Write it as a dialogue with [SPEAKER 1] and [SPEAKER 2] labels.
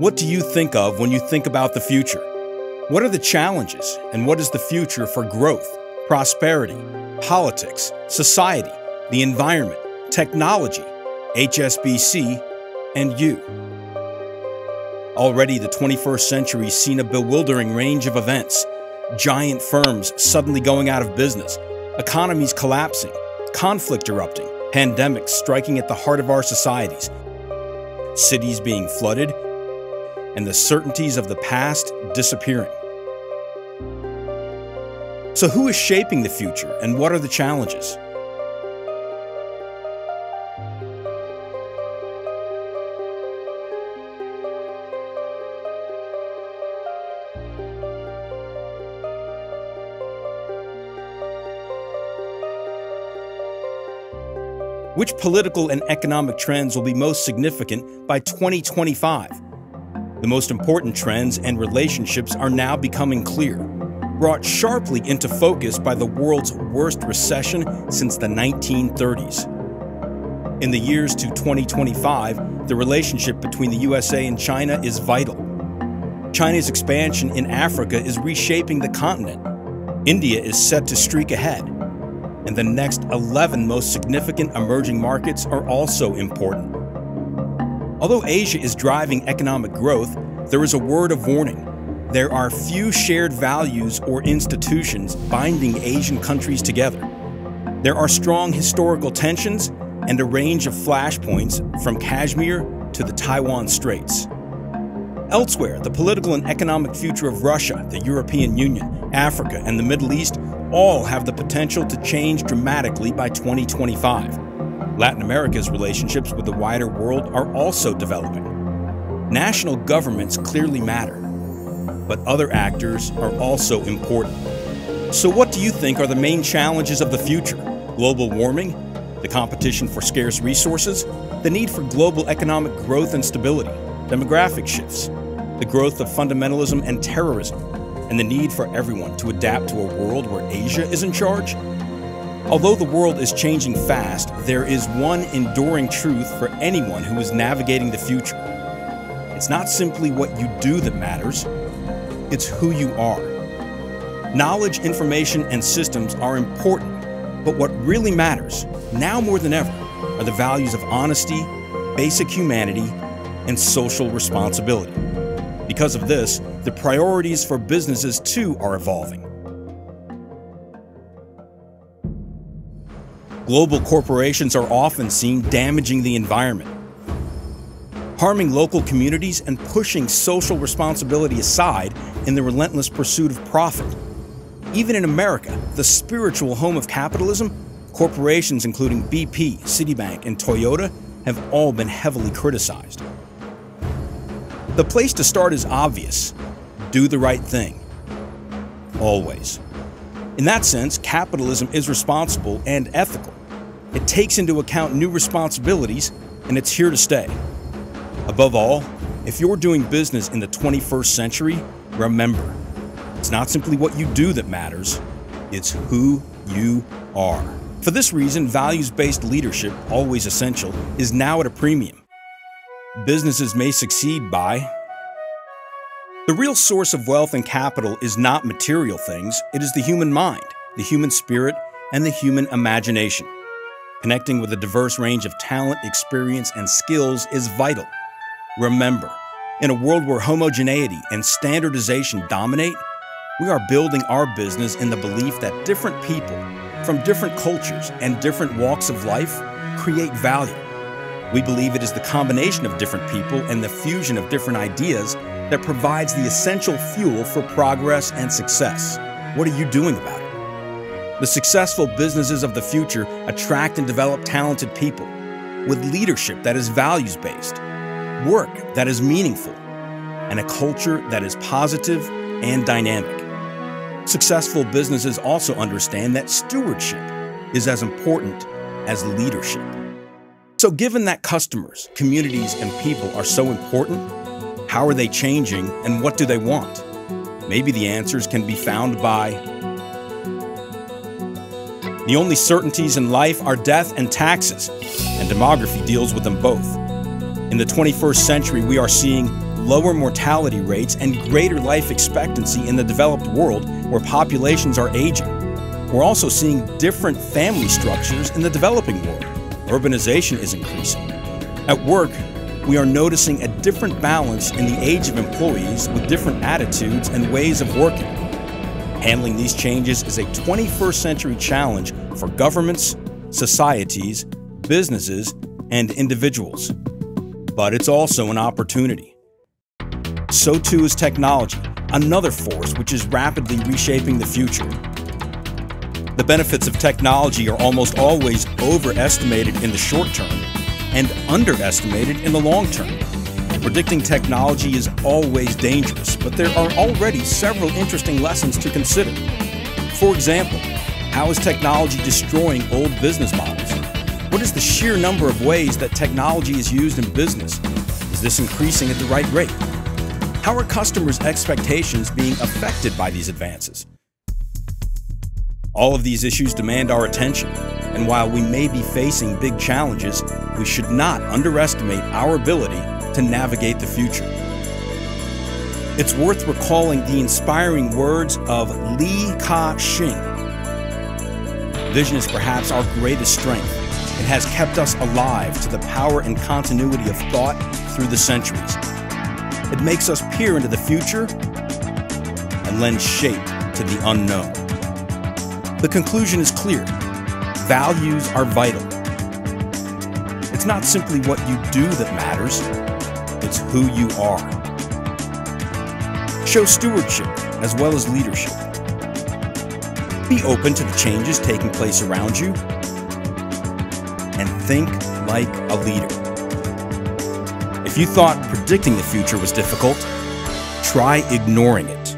[SPEAKER 1] What do you think of when you think about the future? What are the challenges and what is the future for growth, prosperity, politics, society, the environment, technology, HSBC, and you? Already the 21st century's seen a bewildering range of events. Giant firms suddenly going out of business, economies collapsing, conflict erupting, pandemics striking at the heart of our societies, cities being flooded, and the certainties of the past disappearing. So who is shaping the future and what are the challenges? Which political and economic trends will be most significant by 2025? The most important trends and relationships are now becoming clear, brought sharply into focus by the world's worst recession since the 1930s. In the years to 2025, the relationship between the USA and China is vital. China's expansion in Africa is reshaping the continent. India is set to streak ahead. And the next 11 most significant emerging markets are also important. Although Asia is driving economic growth, there is a word of warning. There are few shared values or institutions binding Asian countries together. There are strong historical tensions and a range of flashpoints from Kashmir to the Taiwan Straits. Elsewhere, the political and economic future of Russia, the European Union, Africa, and the Middle East all have the potential to change dramatically by 2025. Latin America's relationships with the wider world are also developing. National governments clearly matter, but other actors are also important. So what do you think are the main challenges of the future? Global warming, the competition for scarce resources, the need for global economic growth and stability, demographic shifts, the growth of fundamentalism and terrorism, and the need for everyone to adapt to a world where Asia is in charge? Although the world is changing fast, there is one enduring truth for anyone who is navigating the future. It's not simply what you do that matters, it's who you are. Knowledge, information, and systems are important, but what really matters, now more than ever, are the values of honesty, basic humanity, and social responsibility. Because of this, the priorities for businesses too are evolving. Global corporations are often seen damaging the environment, harming local communities and pushing social responsibility aside in the relentless pursuit of profit. Even in America, the spiritual home of capitalism, corporations including BP, Citibank, and Toyota have all been heavily criticized. The place to start is obvious. Do the right thing. Always. In that sense, capitalism is responsible and ethical. It takes into account new responsibilities, and it's here to stay. Above all, if you're doing business in the 21st century, remember, it's not simply what you do that matters, it's who you are. For this reason, values-based leadership, always essential, is now at a premium. Businesses may succeed by... The real source of wealth and capital is not material things, it is the human mind, the human spirit, and the human imagination. Connecting with a diverse range of talent, experience, and skills is vital. Remember, in a world where homogeneity and standardization dominate, we are building our business in the belief that different people from different cultures and different walks of life create value. We believe it is the combination of different people and the fusion of different ideas that provides the essential fuel for progress and success. What are you doing about it? The successful businesses of the future attract and develop talented people with leadership that is values-based, work that is meaningful, and a culture that is positive and dynamic. Successful businesses also understand that stewardship is as important as leadership. So given that customers, communities, and people are so important, how are they changing and what do they want? Maybe the answers can be found by the only certainties in life are death and taxes, and demography deals with them both. In the 21st century, we are seeing lower mortality rates, and greater life expectancy in the developed world where populations are aging. We're also seeing different family structures in the developing world. Urbanization is increasing. At work, we are noticing a different balance in the age of employees with different attitudes and ways of working. Handling these changes is a 21st century challenge for governments, societies, businesses, and individuals. But it's also an opportunity. So too is technology, another force which is rapidly reshaping the future. The benefits of technology are almost always overestimated in the short term and underestimated in the long term. Predicting technology is always dangerous, but there are already several interesting lessons to consider. For example, how is technology destroying old business models? What is the sheer number of ways that technology is used in business? Is this increasing at the right rate? How are customers' expectations being affected by these advances? All of these issues demand our attention, and while we may be facing big challenges, we should not underestimate our ability to navigate the future. It's worth recalling the inspiring words of Li Ka-shing. Vision is perhaps our greatest strength. It has kept us alive to the power and continuity of thought through the centuries. It makes us peer into the future and lend shape to the unknown. The conclusion is clear. Values are vital. It's not simply what you do that matters, it's who you are. Show stewardship as well as leadership. Be open to the changes taking place around you, and think like a leader. If you thought predicting the future was difficult, try ignoring it.